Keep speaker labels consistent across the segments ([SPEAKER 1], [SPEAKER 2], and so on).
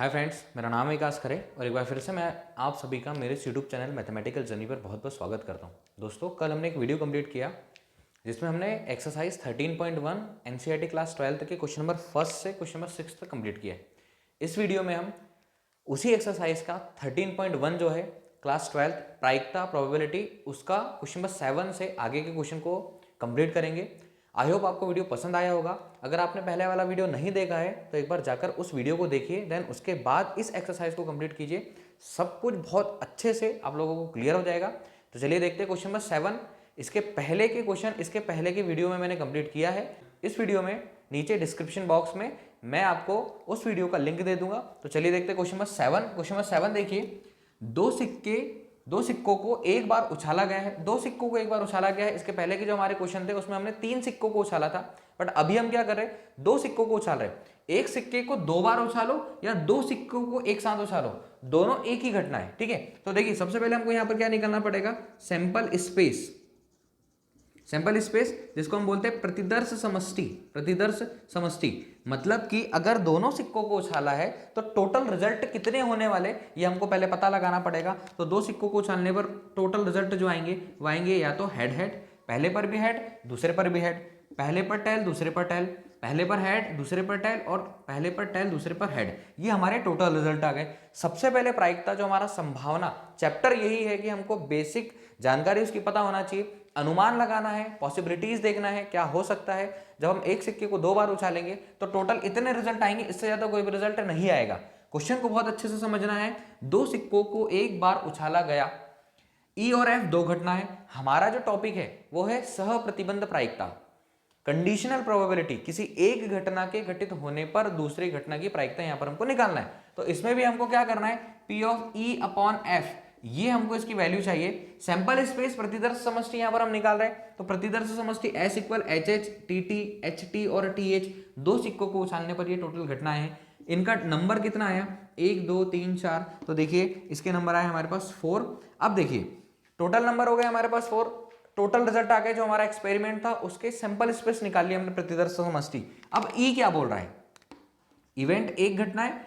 [SPEAKER 1] Hi friends, मेरा नाम है विकास खरे और एक बार फिर से मैं आप सभी का मेरे यूट्यूब चैनल मैथमेटिकल जर्नी पर बहुत बहुत स्वागत करता हूं। दोस्तों, कल हमने एक वीडियो कंप्लीट किया जिसमें हमने एक्सरसाइज 13.1 एनसीईआरटी क्लास 12 के क्वेश्चन नंबर फर्स्ट से क्वेश्चन नंबर 6 तक कंप्लीट किया है। इस वीडियो में हम उसी एक्सरसाइज का 13.1 जो है क्लास 12 प्रायिकता प्रोबेबिलिटी, उसका क्वेश्चन नंबर 7 से आगे के क्वेश्चन को कंप्लीट करेंगे। आई होप आपको वीडियो पसंद आया होगा। अगर आपने पहले वाला वीडियो नहीं देखा है तो एक बार जाकर उस वीडियो को देखिए, देन उसके बाद इस एक्सरसाइज को कंप्लीट कीजिए। सब कुछ बहुत अच्छे से आप लोगों को क्लियर हो जाएगा। तो चलिए देखते हैं क्वेश्चन नंबर 7। इसके पहले के क्वेश्चन इसके पहले के वीडियो में मैंने कंप्लीट किया है। इस वीडियो में नीचे डिस्क्रिप्शन बॉक्स में मैं आपको उस वीडियो का लिंक दे दूंगा। तो चलिए देखते हैं क्वेश्चन नंबर 7। क्वेश्चन नंबर 7 देखिए, दो सिक्कों को एक बार उछाला गया है। दो सिक्कों को एक बार उछाला गया है। इसके पहले के जो हमारे क्वेश्चन थे उसमें हमने 3 सिक्कों को उछाला था, बट अभी हम क्या कर रहे हैं, 2 सिक्कों को उछाल रहे हैं। एक सिक्के को 2 बार उछालो या 2 सिक्कों को एक साथ उछालो, दोनों एक ही घटना है। ठीक है, तो देखिए सबसे पहले हमको यहां पर क्या निकालना पड़ेगा, सैंपल स्पेस। सैंपल स्पेस जिसको हम बोलते हैं प्रतिदर्श समष्टि। प्रतिदर्श समष्टि मतलब कि अगर दोनों सिक्कों को उछाला है तो टोटल रिजल्ट कितने होने वाले ये हमको पहले पता लगाना पड़ेगा। तो 2 सिक्कों को उछालने पर टोटल रिजल्ट जो आएंगे वो आएंगे या तो हेड हेड, पहले पर भी हेड दूसरे पर भी हेड, पहले पर टेल दूसरे पर टेल, पहले पर हेड दूसरे पर टेल और पहले पर टेल दूसरे पर हेड। ये हमारे टोटल रिजल्ट आ गए। सबसे पहले प्रायिकता जो हमारा संभावना चैप्टर यही है कि हमको बेसिक जानकारी उसकी पता होना चाहिए, अनुमान लगाना है, पॉसिबिलिटीज देखना है क्या हो सकता है। जब हम एक सिक्के को 2 बार उछालेंगे तो टोटल इतने रिजल्ट आएंगे, इससे ज्यादा कोई भी रिजल्ट नहीं आएगा। क्वेश्चन को बहुत अच्छे से समझना है। 2 सिक्कों को एक बार उछाला गया, ई और एफ 2 घटना है। हमारा जो टॉपिक है वो है सह प्रतिबंध प्रायिकता, कंडीशनल प्रोबेबिलिटी। किसी एक घटना के घटित होने पर दूसरी घटना की प्रायिकता यहां पर हमको निकालना है। तो इसमें भी हमको क्या करना है, P of E upon F, ये हमको इसकी वैल्यू चाहिए। सैंपल स्पेस प्रतिदर्श समष्टि यहां पर हम निकाल रहे हैं, तो प्रतिदर्श समष्टि S equal H H T T H T और टी एच। 2 सिक्कों को उछालने पर ये टोटल घटनाएं हैं। इनका नंबर कितना आया, 1 2 3 4। तो देखिए इसके नंबर आए हमारे पास 4। अब देखिए टोटल नंबर हो गए हमारे पास 4। टोटल रिजल्ट आ गया जो हमारा एक्सपेरिमेंट था उसके सैंपल स्पेस निकाल लिया हमने प्रतिदर्श समष्टि। अब ई क्या बोल रहा है, इवेंट एक घटना है,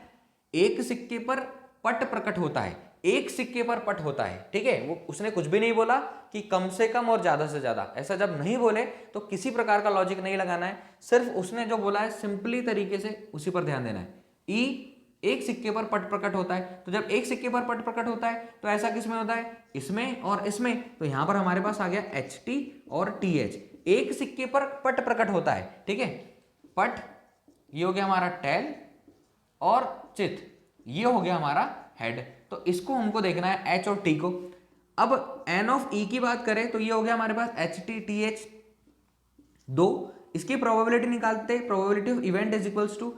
[SPEAKER 1] एक सिक्के पर पट प्रकट होता है, एक सिक्के पर पट होता है। ठीक है, वो उसने कुछ भी नहीं बोला कि कम से कम और ज्यादा से ज्यादा, ऐसा जब नहीं बोले तो किसी प्रकार का लॉजिक नहीं लगाना है। सिर्फ उसने जो बोला है सिंपली तरीके से उसी पर ध्यान देना है। ई एक सिक्के पर पट प्रकट होता है, तो जब एक सिक्के पर पट प्रकट होता है तो ऐसा किसमें होता है, इसमें और इसमें। तो यहां पर हमारे पास आ गया एच टी और टी एच। एक सिक्के पर पट प्रकट होता है, ठीक है, पट ये हो गया हमारा टेल और चित ये हो गया हमारा हेड। तो इसको हमको देखना है एच और टी को। अब एन ऑफ ई की बात करें तो ये हो गया हमारे पास एच टी टी एच 2। इसकी प्रोबेबिलिटी निकालते, probability of event is equals to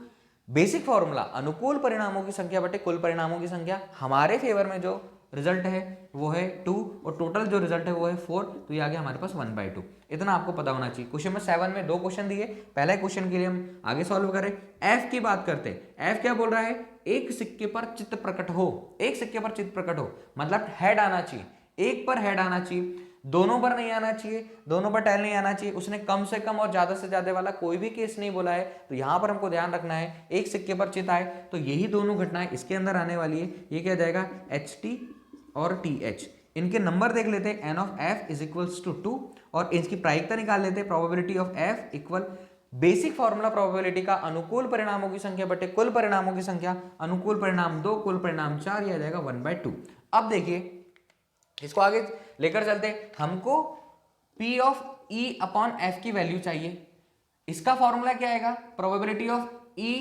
[SPEAKER 1] basic formula, अनुकूल परिणामों की संख्या बटे कुल परिणामों की संख्या। हमारे फेवर में जो रिजल्ट है वो है 2 और टोटल जो रिजल्ट है वो है 4। तो ये आ गया हमारे पास 1/2। इतना आपको पता होना चाहिए। क्वेश्चन में 7 में 2 क्वेश्चन दिए, पहले क्वेश्चन के लिए हम आगे सॉल्व करें। एफ की बात करते हैं। एफ क्या बोल रहा है, एक सिक्के पर चित्त प्रकट हो, एक सिक्के पर चित्त प्रकट हो मतलब हेड आना चाहिए, एक पर हेड आना चाहिए, दोनों पर नहीं आना चाहिए, दोनों पर टेल नहीं आना चाहिए। उसने कम से कम और ज्यादा से ज्यादा वाला कोई भी केस नहीं बोला है। तो यहां पर हमको ध्यान रखना है एक सिक्के पर चित आए तो यही दोनों घटनाएं इसके अंदर आने वाली है। ये क्या जाएगा, एच टी और टी एच। इनके नंबर देख लेते हैं, N of F is equals to 2 और इसकी प्रायिकता निकाल लेते हैं, probability of F equal basic formula probability का अनुकूल परिणामों की संख्या बटे कुल परिणामों की संख्या। अनुकूल परिणाम 2, कुल परिणाम 4, यह जाएगा 1/2। अब देखिए इसको आगे लेकर चलते, हमको P of E upon F की वैल्यू चाहिए। इसका फॉर्मूला क्या आएगा, probability of E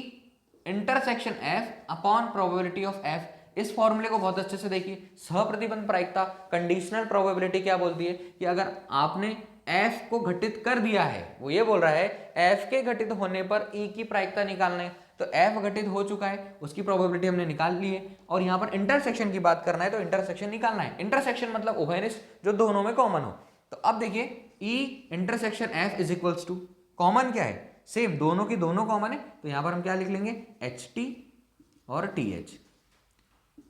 [SPEAKER 1] intersection F upon probability of F। इस फॉर्मूले को बहुत अच्छे से देखिए। सहप्रतिबंध प्रायिकता कंडीशनल प्रोबेबिलिटी क्या बोलती है कि अगर आपने F को घटित कर दिया है, वो ये बोल रहा है F के घटित होने पर E की प्रायिकता निकालना है। तो F घटित हो चुका है, उसकी प्रोबेबिलिटी हमने निकाल ली है। और यहाँ पर इंटरसेक्शन की बात करना है तो इंटरसेक्शन निकालना है। इंटरसेक्शन मतलब उभयनिष्ठ, जो दोनों में कॉमन हो। तो अब देखिए E intersection F is equals to, common क्या है, सेम, दोनों की दोनों कॉमन है। तो यहाँ पर हम क्या लिख लेंगे, एच टी और T H.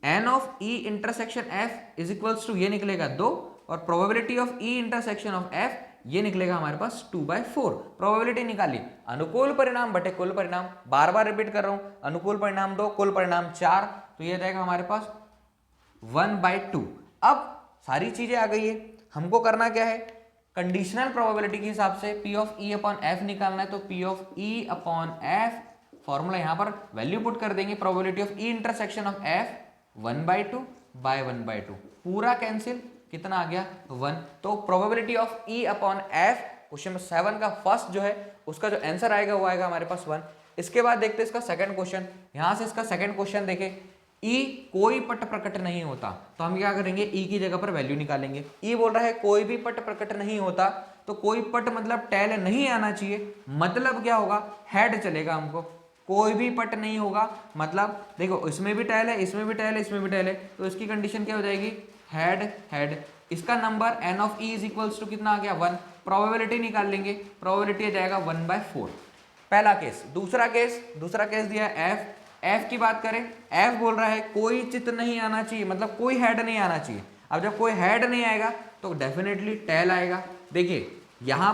[SPEAKER 1] N of E intersection F is equals to ये निकलेगा 2 और probability of E intersection of F ये निकलेगा हमारे पास 2/4। प्रोबेबिलिटी निकाली, अनुकूल परिणाम बटे कुल परिणाम, बार बार रिपीट कर रहा हूं, अनुकूल परिणाम 2, कुल परिणाम 4, तो ये जाएगा हमारे पास 1/2। अब सारी चीजें आ गई है, हमको करना क्या है, कंडीशनल प्रोबेबिलिटी के हिसाब से P of E upon F निकालना है। तो P of E upon F formula यहां पर वैल्यू पुट कर देंगे, probability of E intersection of F 1/2 by 1/2, पूरा कैंसिल, कितना आ गया 1। तो probability of E upon F question number 7 का फर्स्ट जो है उसका जो आंसर आएगा वो आएगा हमारे पास 1। इसके बाद देखते हैं इसका सेकंड क्वेश्चन, यहां से इसका सेकंड क्वेश्चन देखें, E कोई पट प्रकट नहीं होता, तो हम क्या करेंगे, E की जगह पर वैल्यू निकालेंगे। E बोल रहा है कोई भी पट प्रकट नहीं होता, तो कोई पट मतलब टेल नहीं आना चाहिए, मतलब क्या होगा, हेड चलेगा हमको। कोई भी पट नहीं होगा मतलब देखो इसमें भी टेल है, इसमें भी टेल है, इसमें भी टेल है, तो इसकी कंडीशन क्या हो जाएगी, हेड हेड। इसका number n of E is equals to कितना आ गया 1। प्रोबेबिलिटी निकाल लेंगे, प्रोबेबिलिटी आ जाएगा 1/4। पहला केस। दूसरा केस दिया है F की बात करें, F बोल रहा है कोई चित्र नहीं आना चाहिए, मतलब कोई हेड नहीं आना चाहिए। अब जब कोई हेड नहीं आएगा तो डेफिनेटली टेल आएगा। देखिए यहां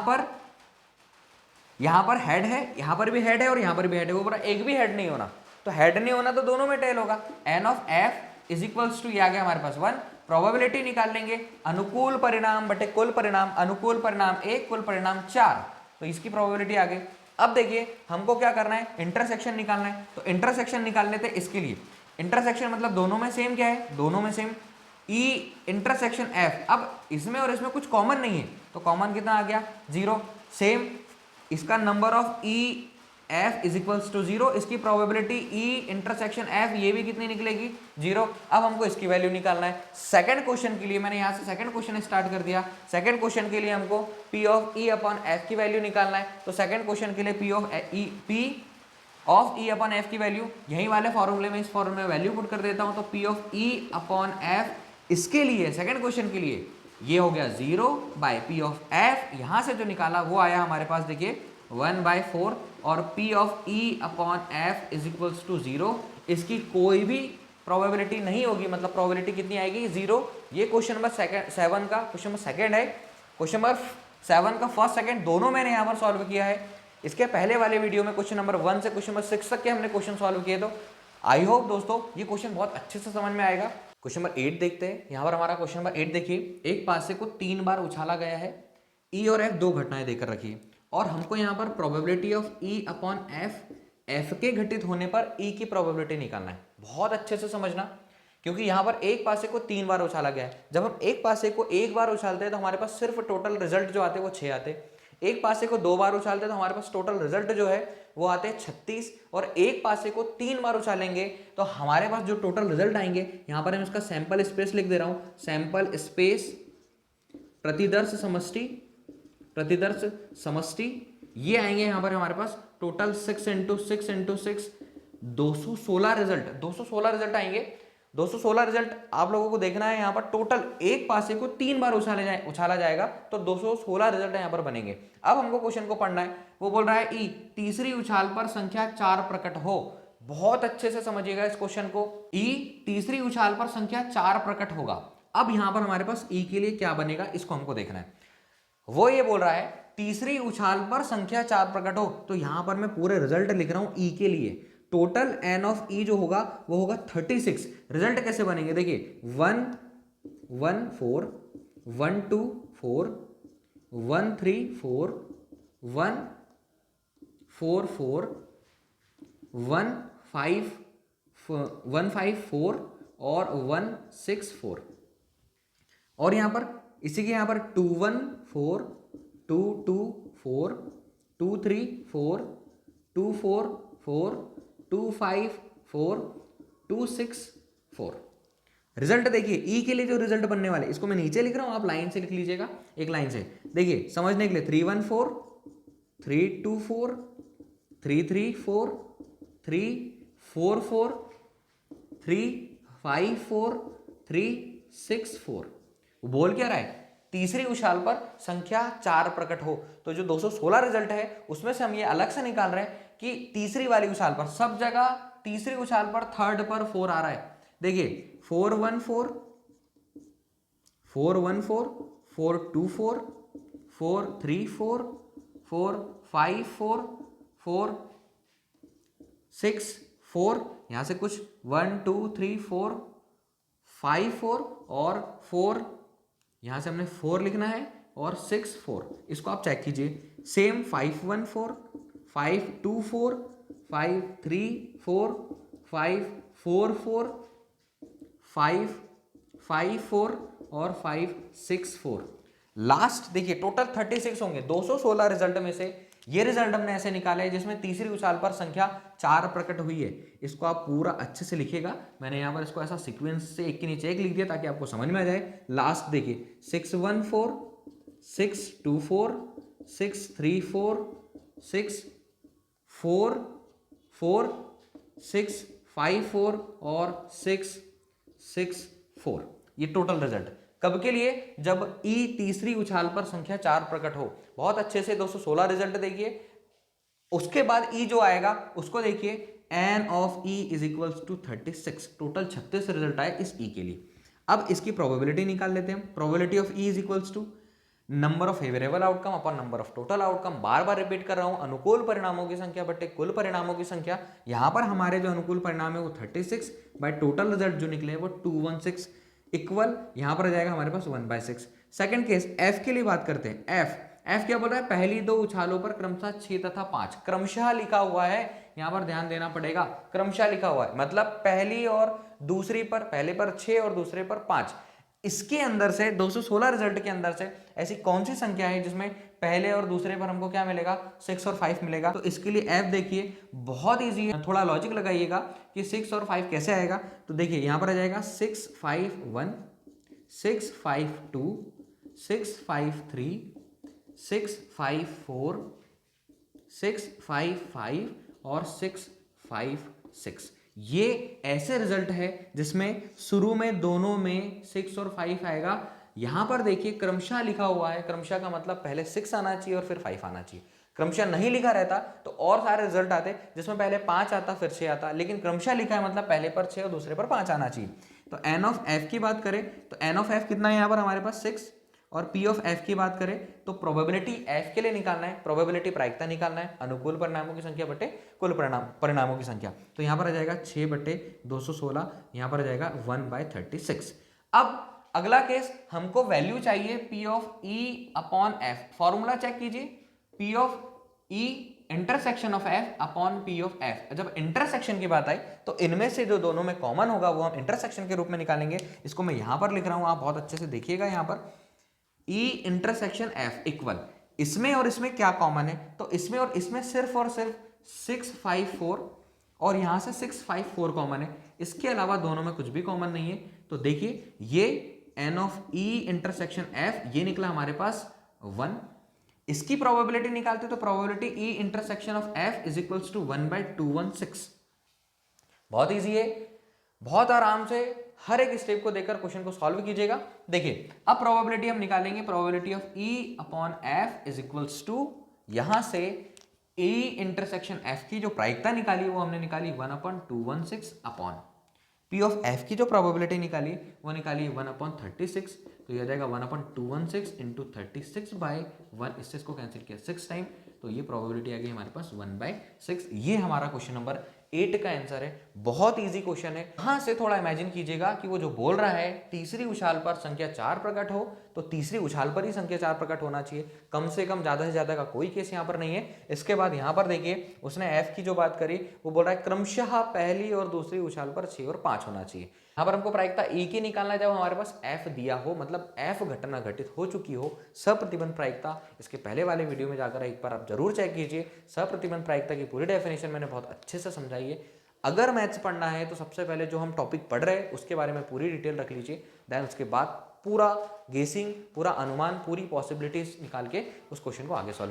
[SPEAKER 1] पर हेड है, यहां पर भी हेड है और यहां पर भी हेड है, वो बोला एक भी हेड नहीं होना, तो हेड नहीं होना तो दोनों में टेल होगा। n of F is equals to ये आ गया हमारे पास 1। प्रोबेबिलिटी निकाल लेंगे, अनुकूल परिणाम बटे कुल परिणाम, अनुकूल परिणाम 1, कुल परिणाम 4, तो इसकी प्रोबेबिलिटी आ गई। अब देखिए हमको क्या करना है, इंटरसेक्शन निकालना है, तो इंटरसेक्शन निकाल लेते हैं। इसके लिए इंटरसेक्शन मतलब दोनों में सेम क्या है, दोनों में सेम E इंटरसेक्शन F। अब इसमें और इसमें कुछ कॉमन नहीं है, तो कॉमन कितना आ गया 0। सेम इसका number of E F is equals to 0, इसकी प्रोबेबिलिटी E इंटरसेक्शन F ये भी कितनी निकलेगी 0। अब हमको इसकी वैल्यू निकालना है। सेकंड क्वेश्चन के लिए मैंने यहाँ से सेकंड क्वेश्चन स्टार्ट कर दिया। सेकंड क्वेश्चन के लिए हमको P of E upon F की वैल्यू निकालना है, तो सेकंड क्वेश्चन के लिए P of E upon F की वैल्यू यही वाले फॉर्मूले में, इस फॉर्मूले में वैल्यू पुट कर देता हूँ, तो P of E upon F इसके लिए सेकंड क्वेश्चन के लिए ये हो गया 0 बाय P ऑफ F, यहां से जो निकाला वो आया हमारे पास देखिए 1/4, और P of E upon F is equals to 0। इसकी कोई भी प्रोबेबिलिटी नहीं होगी, मतलब प्रोबेबिलिटी कितनी आएगी 0। ये क्वेश्चन नंबर 7 का क्वेश्चन नंबर सेकंड है। क्वेश्चन नंबर 7 का फर्स्ट सेकंड दोनों मैंने यहाँ पर सॉल्व किया है। इसके पहले वाले वीडियो में क्वेश्चन नंबर 1 से क्वेश्चन नंबर 6 तक के हमने क्वेश्चन सॉल्व किए, तो आई होप दोस्तों ये क्वेश्चन बहुत अच्छे से समझ में आएगा। क्वेश्चन नंबर 8 देखते हैं। यहाँ पर हमारा क्वेश्चन नंबर 8 देखिए, एक पासे को 3 बार उछाला गया है, E और F दो घटनाएं देकर रखी है, और हमको यहाँ पर probability of E upon F के घटित होने पर E की प्रोबेबिलिटी निकालना है। बहुत अच्छे से समझना, क्योंकि यहाँ पर एक पासे को 3 बार उछाला गया है। जब हम एक पासे को एक बार उछालते हैं तो हमारे पास सिर्फ टोटल रिजल्ट जो आते हैं वो 6 आते हैं। एक पासे को 2 बार उछालते हैं तो हमारे पास टोटल रिजल्ट जो है वो आते हैं 36, और एक पासे को 3 बार उछालेंगे तो हमारे पास जो टोटल रिजल्ट आएंगे, यहाँ पर हम इसका सैंपल स्पेस लिख दे रहा हूँ, सैंपल स्पेस प्रतिदर्श समष्टि ये आएंगे यहाँ पर हमारे पास टोटल 6 × 6 × 6 216 रिजल्ट आएंगे। 216 रिजल्ट आप लोगों को देखना है। यहाँ पर टोटल एक पासे को 3 बार उछाला जाएगा तो 216 रिजल्ट यहाँ पर बनेंगे। अब हमको क्वेश्चन को पढ़ना है। वो बोल रहा है E तीसरी उछाल पर संख्या 4 प्रकट हो। बहुत अच्छे से समझिएगा इस क्वेश्चन को। E तीसरी उछाल पर संख्या 4 प्रकट होगा। अब यहाँ पर हमारे पास E के लिए क्या बनेगा, इसको हमको देखना है। वो ये बोल रहा है तीसरी उछाल पर संख्या 4 प्रकट हो, तो यहां पर मैं पूरे रिजल्ट लिख रहा हूं E के लिए। टोटल n ऑफ E जो होगा वो होगा 36। रिजल्ट कैसे बनेंगे देखिए, 1 1 4 1 2 4 1 3 4 1 4 4 1 5 4 और 1 6 4, और यहां पर इसी के यहाँ पर 2 1 4 2 2 4 2 3 4 2 4 4 2 5 4 2 6 4। रिजल्ट देखिए E के लिए जो रिजल्ट बनने वाले, इसको मैं नीचे लिख रहा हूं, आप लाइन से लिख लीजिएगा, एक लाइन से देखिए समझने के लिए। 3 1 4 3 2 4 3 3 4 3 4 4 3 5 4 3 6 4। बोल क्या रहा है, तीसरी उछाल पर संख्या 4 प्रकट हो। तो जो 216 रिजल्ट है उसमें से हम ये अलग से निकाल रहे हैं कि तीसरी वाली उछाल पर, सब जगह तीसरी उछाल पर थर्ड पर 4 आ रहा है। देखिए 4 1 4 4 1 4 4 2 4 4 3 4 4 5 4 4 6 4, यहाँ से कुछ 1 2 3 4 5 4 और 4, यहाँ से हमने 4 लिखना है और 6 4, इसको आप चेक कीजिए। सेम 5 1 4 5 2 4 5 3 4 5 4 4 5 5 4 और 5 6 4। लास्ट देखिए टोटल 36 होंगे। 216 रिजल्ट में से ये रिजल्ट हमने ऐसे निकाले जिसमें तीसरी उछाल पर संख्या 4 प्रकट हुई है। इसको आप पूरा अच्छे से लिखिएगा। मैंने यहाँ पर इसको ऐसा सीक्वेंस से एक के नीचे एक लिख दिया ताकि आपको समझ में आ जाए। लास्ट देखिए 6 1 4 6 2 4 6 3 4 6 4 4 6 5 4 और 6 6 4। ये टोटल रिजल्ट कब के लिए? जब ई तीसरी उछाल पर संख्या 4 प्रकट हो। बहुत अच्छे से 216 रिजल्ट देखिए। उसके बाद ई जो आएगा उसको देखिए, N of E is equals to 36। Total 36 result आए इस ई के लिए। अब इसकी प्रोबेबिलिटी निकाल लेते हैं। Probability of E is equals to number of favourable outcome upon number of total outcome. बार बार रिपीट कर रहा हूं, अनुकूल परिणामों की संख्या बटे कुल परिणामों की संख्या। यहां पर हमारे जो अनुकूल परिणाम है वो 36 बाय टोटल रिजल्ट जो निकले वो 216 इक्वल यहां पर आ जाएगा हमारे पास 1/6। सेकंड केस एफ के लिए बात करते हैं। एफ क्या बोल रहा है? पहली दो उछालों पर क्रमशः 6 तथा 5 क्रमशः लिखा हुआ है। यहां पर ध्यान देना पड़ेगा, क्रमशः लिखा हुआ है मतलब पहली और दूसरी पर, पहले पर 6 और दूसरे पर 5। इसके अंदर से 216 रिजल्ट के अंदर से ऐसी कौन सी संख्या है जिसमें पहले और दूसरे पर हमको क्या मिलेगा? 6 और 5 मिलेगा। तो इसके लिए एफ देखिए बहुत इजी है, थोड़ा लॉजिक लगाइएगा कि 6 और 5 कैसे आएगा। तो देखिए यहां पर आ जाएगा 6 5 1 6 5 2 6 5 3 6 5 4 6 5 5 और 6 5 6। ये ऐसे रिजल्ट है जिसमें शुरू में दोनों में 6 और 5 आएगा। यहां पर देखिए क्रमशः लिखा हुआ है। क्रमशः का मतलब पहले 6 आना चाहिए और फिर 5 आना चाहिए। क्रमशः नहीं लिखा रहता तो और सारे रिजल्ट आते जिसमें पहले 5 आता फिर 6 आता, लेकिन क्रमशः लिखा है मतलब पहले पर 6 और दूसरे पर 5 आना चाहिए। तो एन ऑफ एफ की बात करें तो एन ऑफ एफ कितना है यहाँ पर हमारे पास 6, और पी ऑफ एफ की बात करें तो प्रोबेबिलिटी एफ के लिए निकालना है, प्रोबेबिलिटी प्रायिकता निकालना है, अनुकूल परिणामों की संख्या बटे कुल परिणामों की संख्या। तो यहाँ पर आ जाएगा 6 बटे 216, यहाँ पर आ जाएगा 1/36। अब अगला केस हमको वैल्यू चाहिए P of E upon F. Formula check कीजिए, P of E intersection of F upon P of F. जब इंटरसेक्शन की बात आई तो इनमें से जो दोनों में कॉमन होगा वो हम इंटरसेक्शन के रूप में निकालेंगे। इसको मैं यहां पर लिख रहा हूं, आप बहुत अच्छे से देखिएगा। यहां पर ई इंटरसेक्शन एफ इक्वल इसमें और इसमें क्या कॉमन है? तो इसमें और इसमें सिर्फ और सिर्फ 6 5 4 और यहां से 6 5 4 कॉमन है। इसके अलावा दोनों में कुछ भी कॉमन नहीं है। तो देखिए ये N of E intersection F ये निकला हमारे पास 1। इसकी प्रोबेबिलिटी निकालते तो probability E intersection of F is equals to 1/216। बहुत इजी है, बहुत आराम से हर एक स्टेप को देखकर क्वेश्चन को सॉल्व कीजिएगा। देखिए अब प्रोबेबिलिटी हम निकालेंगे, probability of E upon F is equals to यहां से ई इंटरसेक्शन एफ की जो प्रायिकता निकाली वो हमने निकाली 1/216 अपॉन पी ऑफ एफ की जो प्रोबेबिलिटी निकाली वो निकाली 1/36। तो यह जाएगा 1/216 इंटू 36/1। इससे इसको कैंसिल किया 6 टाइम, तो ये प्रोबेबिलिटी आ गई हमारे पास 1/6। ये हमारा क्वेश्चन नंबर 8 का आंसर है। बहुत इजी क्वेश्चन है। यहां से थोड़ा इमेजिन कीजिएगा कि वो जो बोल रहा है तीसरी उछाल पर संख्या 4 प्रकट हो तो तीसरी उछाल पर ही संख्या 4 प्रकट होना चाहिए। कम से कम ज्यादा से ज्यादा का कोई केस यहाँ पर नहीं है। इसके बाद यहाँ पर देखिए उसने एफ की जो बात करी वो बोल रहा है क्रमशः पहली और दूसरी उछाल पर 6 और 5 होना चाहिए। यहाँ पर हमको प्रायिकता ई की निकालना है जब हमारे पास एफ दिया हो, मतलब एफ घटना घटित हो चुकी हो। सप्रतिबंध प्रायिकता इसके पहले वाले वीडियो में जाकर एक बार आप जरूर चेक कीजिए। सप्रतिबंध प्रायिकता की पूरी डेफिनेशन मैंने बहुत अच्छे से समझाई है। अगर मैथ्स पढ़ना है तो सबसे पहले जो हम टॉपिक पढ़ रहे हैं उसके बारे में पूरी डिटेल रख लीजिए। देन उसके बाद पूरा गेसिंग, पूरा अनुमान, पूरी पॉसिबिलिटीज निकाल के उस क्वेश्चन को आगे सॉल्व